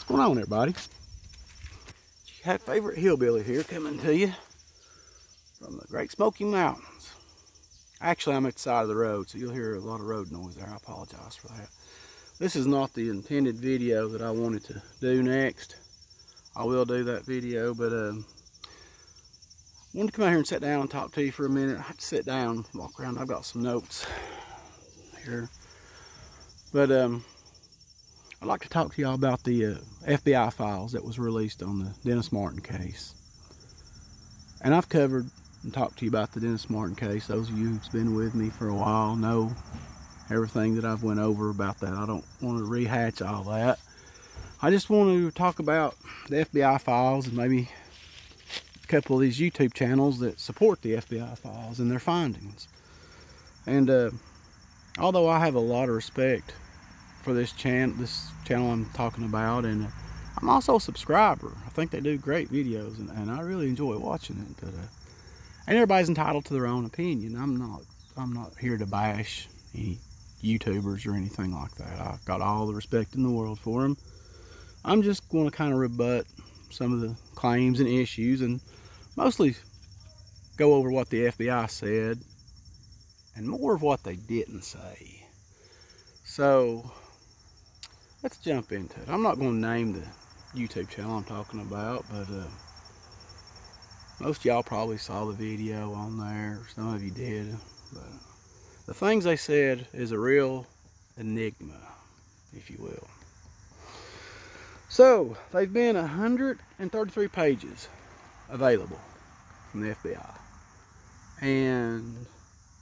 going on, everybody? Your favorite hillbilly here coming to you from the Great Smoky Mountains. Actually, I'm at the side of the road, so you'll hear a lot of road noise there. I apologize for that. This is not the intended video that I wanted to do next. I will do that video, but I wanted to come out here and sit down and talk to you for a minute. I have to sit down, walk around. I've got some notes here. But I'd like to talk to y'all about the FBI files that was released on the Dennis Martin case. And I've covered and talked to you about the Dennis Martin case. Those of you who've been with me for a while know everything that I've went over about that. I don't want to rehash all that. I just want to talk about the FBI files and maybe a couple of these YouTube channels that support the FBI files and their findings. And although I have a lot of respect for this channel I'm talking about, and I'm also a subscriber. I think they do great videos, and I really enjoy watching it. But and everybody's entitled to their own opinion. I'm not here to bash any YouTubers or anything like that. I've got all the respect in the world for them. I'm just going to kind of rebut some of the claims and issues, and mostly go over what the FBI said and more of what they didn't say. So let's jump into it. I'm not going to name the YouTube channel I'm talking about, but most of y'all probably saw the video on there. Some of you did. But the things they said is a real enigma, if you will. So they've been 133 pages available from the FBI, and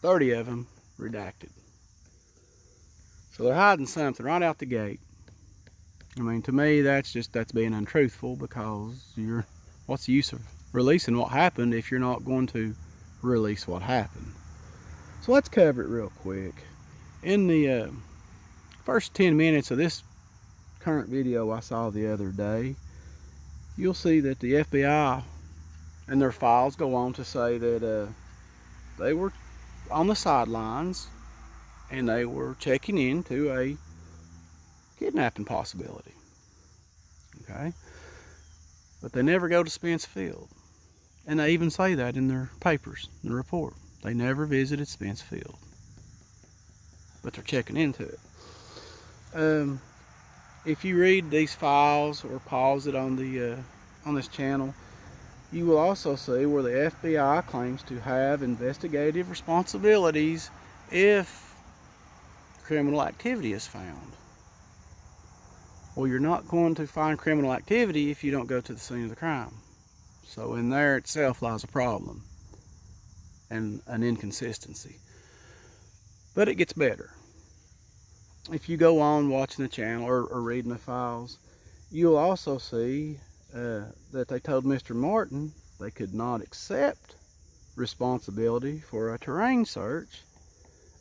30 of them redacted. So they're hiding something right out the gate. I mean, to me, that's being untruthful, because what's the use of releasing what happened if you're not going to release what happened? So let's cover it real quick. In the first 10 minutes of this current video I saw the other day, you'll see that the FBI and their files go on to say that they were on the sidelines and they were checking into a kidnapping possibility. Okay, but they never go to Spence Field, and they even say that in their papers, in the report. They never visited Spence Field, but they're checking into it. If you read these files or pause it on the on this channel, you will also see where the FBI claims to have investigative responsibilities if criminal activity is found. Well, you're not going to find criminal activity if you don't go to the scene of the crime. So in there itself lies a problem and an inconsistency. But it gets better. If you go on watching the channel or reading the files, you'll also see that they told Mr. Martin they could not accept responsibility for a terrain search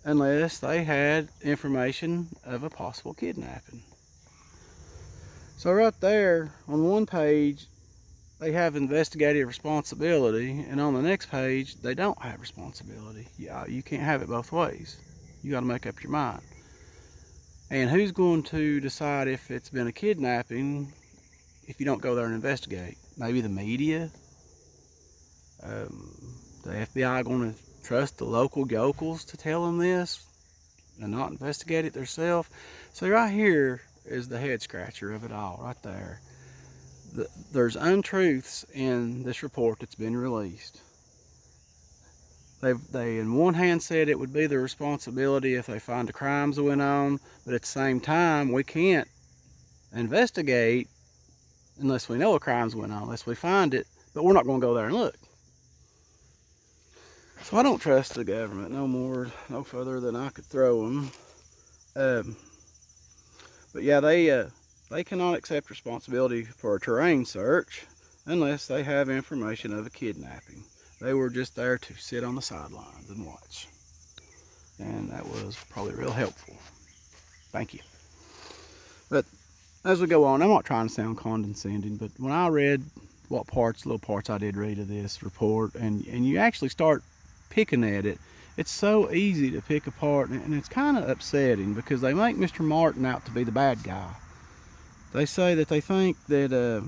unless they had information of a possible kidnapping. So right there on one page they have investigative responsibility, and on the next page they don't have responsibility. Yeah, you can't have it both ways. You got to make up your mind. And who's going to decide if it's been a kidnapping if you don't go there and investigate? Maybe the media? The FBI going to trust the local yokels to tell them this and not investigate it themselves? So right here is the head scratcher of it all, right there. There's untruths in this report that's been released. They in one hand said it would be their responsibility if they find the crimes that went on, but at the same time we can't investigate unless we know a crimes went on, unless we find it, but we're not going to go there and look. So I don't trust the government no further than I could throw them. But yeah, they cannot accept responsibility for a terrain search unless they have information of a kidnapping. They were just there to sit on the sidelines and watch. And that was probably real helpful. Thank you. But as we go on, I'm not trying to sound condescending, but when I read little parts I did read of this report, and you actually start picking at it, it's so easy to pick apart, and it's kind of upsetting because they make Mr. Martin out to be the bad guy. They say that they think that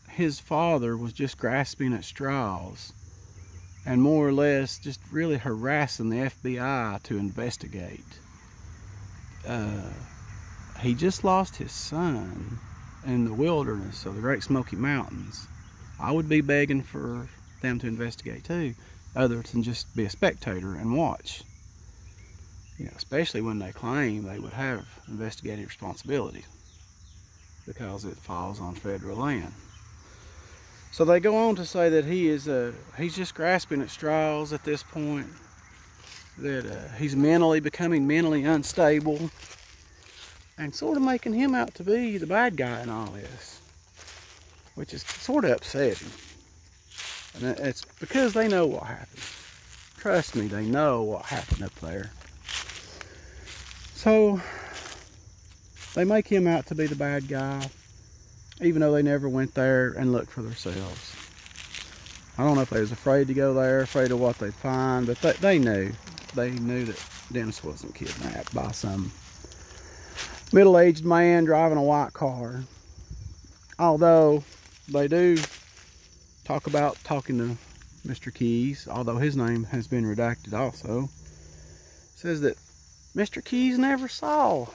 his father was just grasping at straws and more or less just really harassing the FBI to investigate. He just lost his son in the wilderness of the Great Smoky Mountains. I would be begging for them to investigate too, other than just be a spectator and watch. You know, especially when they claim they would have investigative responsibility because it falls on federal land. So they go on to say that he's just grasping at straws at this point, that he's becoming mentally unstable, and sort of making him out to be the bad guy in all this, which is sort of upsetting. And it's because they know what happened. Trust me, they know what happened up there. So they make him out to be the bad guy, even though they never went there and looked for themselves. I don't know if they was afraid to go there, afraid of what they'd find, but they knew. They knew that Dennis wasn't kidnapped by some middle-aged man driving a white car. Although they do talk about talking to Mr. Keys, although his name has been redacted also. It says that Mr. Keys never saw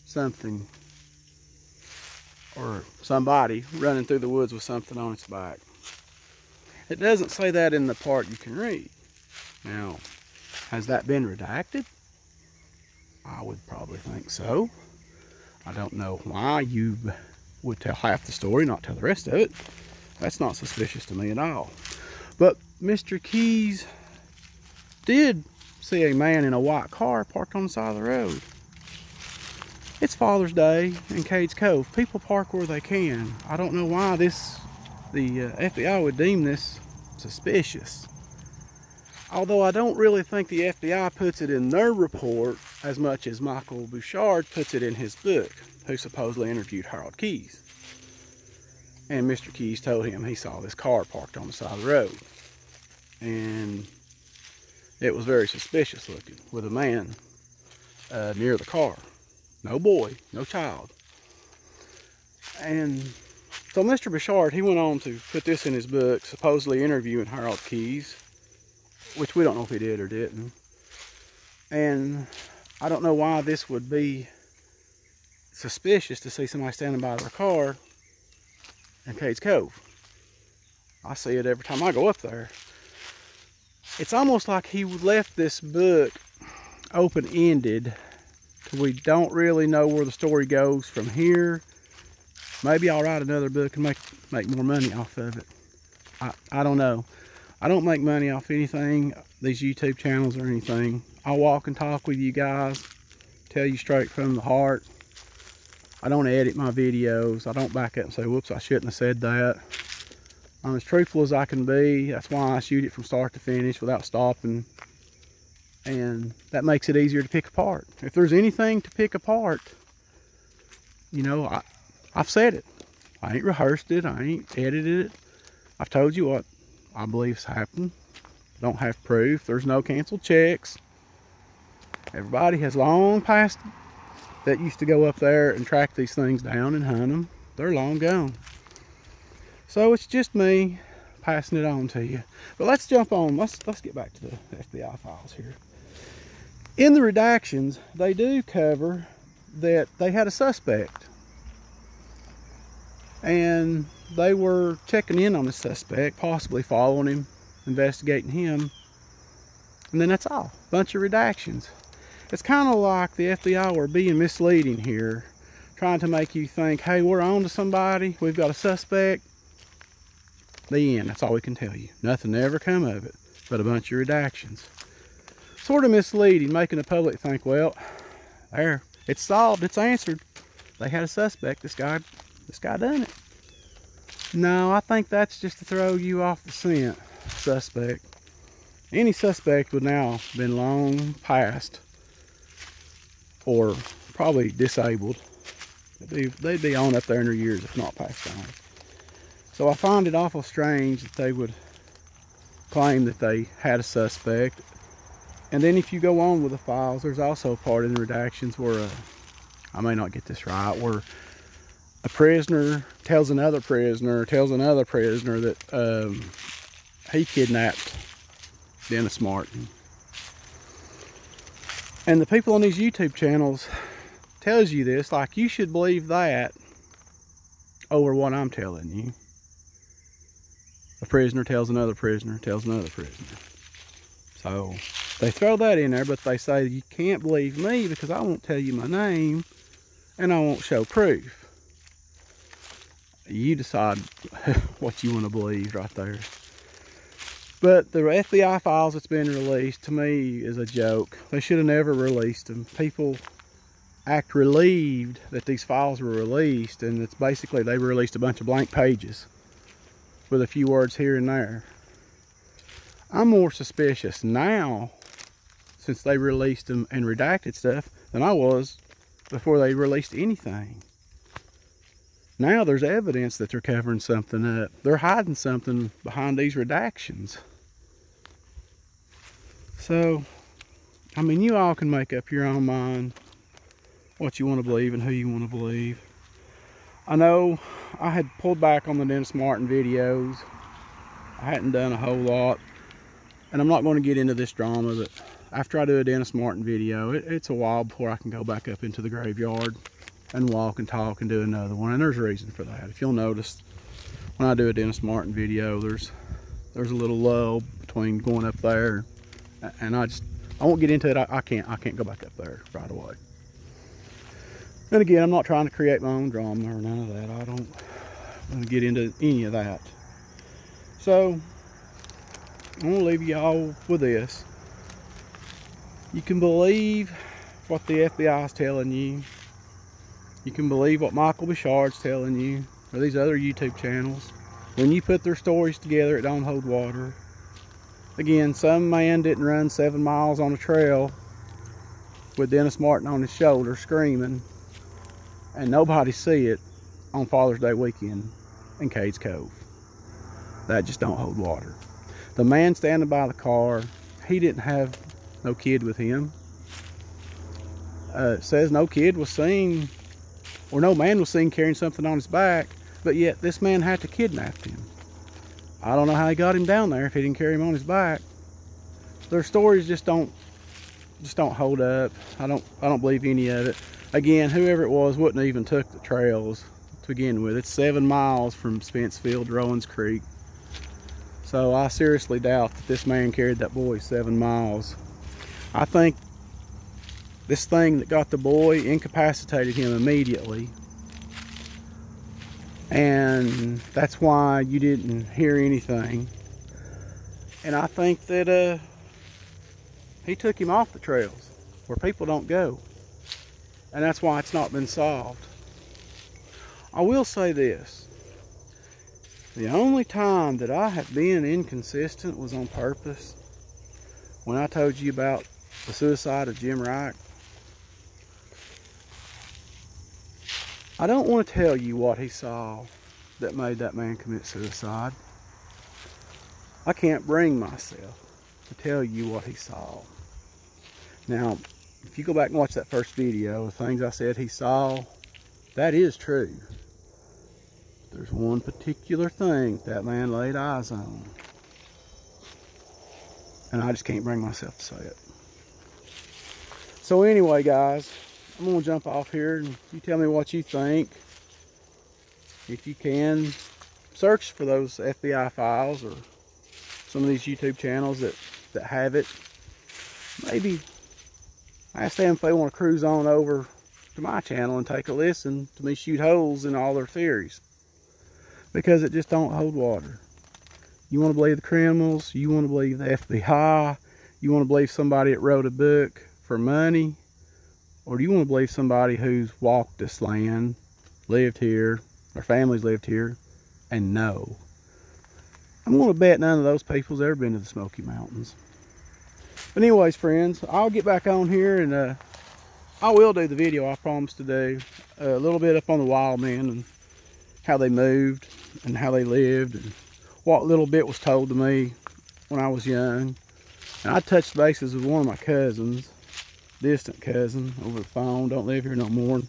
something or somebody running through the woods with something on its back. It doesn't say that in the part you can read. Now, has that been redacted? I would probably think so. I don't know why you would tell half the story, not tell the rest of it. That's not suspicious to me at all. But Mr. Keys did see a man in a white car parked on the side of the road. It's Father's Day in Cades Cove. People park where they can. I don't know why the FBI would deem this suspicious. Although I don't really think the FBI puts it in their report as much as Michael Bouchard puts it in his book, who supposedly interviewed Harold Keyes. And Mr. Keyes told him he saw this car parked on the side of the road. And it was very suspicious looking, with a man near the car. No boy, no child. And so Mr. Bouchard, he went on to put this in his book, supposedly interviewing Harold Keyes, which we don't know if he did or didn't. And I don't know why this would be suspicious to see somebody standing by their car in Cades Cove. I see it every time I go up there. It's almost like he left this book open-ended. We don't really know where the story goes from here. Maybe I'll write another book and make more money off of it. I don't know. I don't make money off anything, these YouTube channels or anything. I'll walk and talk with you guys, tell you straight from the heart. I don't edit my videos. I don't back up and say, whoops, I shouldn't have said that. I'm as truthful as I can be. That's why I shoot it from start to finish without stopping. And that makes it easier to pick apart. If there's anything to pick apart, you know, I've said it. I ain't rehearsed it. I ain't edited it. I've told you what I believe has happened. Don't have proof. There's no canceled checks. Everybody has long passed that used to go up there and track these things down and hunt them. They're long gone. So it's just me passing it on to you. But let's jump on. Let's get back to the FBI files here. In the redactions, they do cover that they had a suspect. And they were checking in on the suspect, possibly following him, investigating him. And then that's all. Bunch of redactions. It's kind of like the FBI were being misleading here, trying to make you think, hey, we're on to somebody, we've got a suspect. The end. That's all we can tell you. Nothing ever come of it, but a bunch of redactions. Sort of misleading, making the public think, well, there, it's solved, it's answered. They had a suspect. This guy done it. No, I think that's just to throw you off the scent. Suspect. Any suspect would now been long past, or probably disabled. They'd be on up there in their years, if not passed on. So I find it awful strange that they would claim that they had a suspect. And then if you go on with the files, there's also a part in the redactions where, I may not get this right, where a prisoner tells another prisoner that he kidnapped Dennis Martin. And the people on these YouTube channels tells you this, like you should believe that over what I'm telling you. A prisoner tells another prisoner, tells another prisoner. So they throw that in there, but they say you can't believe me because I won't tell you my name and I won't show proof. You decide what you want to believe right there. But the FBI files that's been released, to me, is a joke. They should have never released them. People act relieved that these files were released, and it's basically they released a bunch of blank pages with a few words here and there. I'm more suspicious now, since they released them and redacted stuff, than I was before they released anything. Now there's evidence that they're covering something up. They're hiding something behind these redactions. So, I mean, you all can make up your own mind what you want to believe and who you want to believe. I know I had pulled back on the Dennis Martin videos. I hadn't done a whole lot. And I'm not going to get into this drama, but after I do a Dennis Martin video, it's a while before I can go back up into the graveyard and walk and talk and do another one. And there's a reason for that. If you'll notice, when I do a Dennis Martin video, there's a little lull between going up there, and I won't get into it. I can't go back up there right away. And again, I'm not trying to create my own drama or none of that. I don't want to get into any of that. So I'm gonna leave y'all with this. You can believe what the FBI is telling you. You can believe what Michael Bichard's telling you, or these other YouTube channels. When you put their stories together, it don't hold water. Again, some man didn't run 7 miles on a trail with Dennis Martin on his shoulder screaming, and nobody see it on Father's Day weekend in Cades Cove. That just don't hold water. The man standing by the car, he didn't have no kid with him. It says no kid was seen, or no man was seen carrying something on his back, but yet this man had to kidnap him. I don't know how he got him down there if he didn't carry him on his back. Their stories just don't hold up. I don't believe any of it. Again, whoever it was wouldn't have even took the trails to begin with. It's 7 miles from Spencefield to Rowan's Creek. So I seriously doubt that this man carried that boy 7 miles. I think this thing that got the boy incapacitated him immediately. And that's why you didn't hear anything. And I think that he took him off the trails where people don't go. And that's why it's not been solved. I will say this. The only time that I have been inconsistent was on purpose. When I told you about the suicide of Jim Wright. I don't want to tell you what he saw that made that man commit suicide. I can't bring myself to tell you what he saw. Now, if you go back and watch that first video, the things I said he saw, that is true. There's one particular thing that man laid eyes on, and I just can't bring myself to say it. So anyway, guys, I'm going to jump off here, and you tell me what you think. If you can, search for those FBI files or some of these YouTube channels that have it. Maybe ask them if they want to cruise on over to my channel and take a listen to me shoot holes in all their theories. Because it just don't hold water. You want to believe the criminals, you want to believe the FBI, you want to believe somebody that wrote a book for money, or do you want to believe somebody who's walked this land, lived here, their families lived here, and know? I'm going to bet none of those people's ever been to the Smoky Mountains. But anyways, friends, I'll get back on here, and I will do the video I promised to do. A little bit up on the wild men and how they moved and how they lived and what little bit was told to me when I was young. And I touched bases with one of my cousins, distant cousin, over the phone, don't live here no more.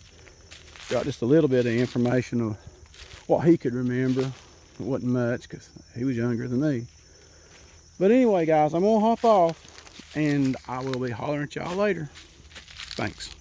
got just a little bit of information of what he could remember. It wasn't much because he was younger than me. But anyway, guys, I'm gonna hop off and I will be hollering at y'all later. Thanks.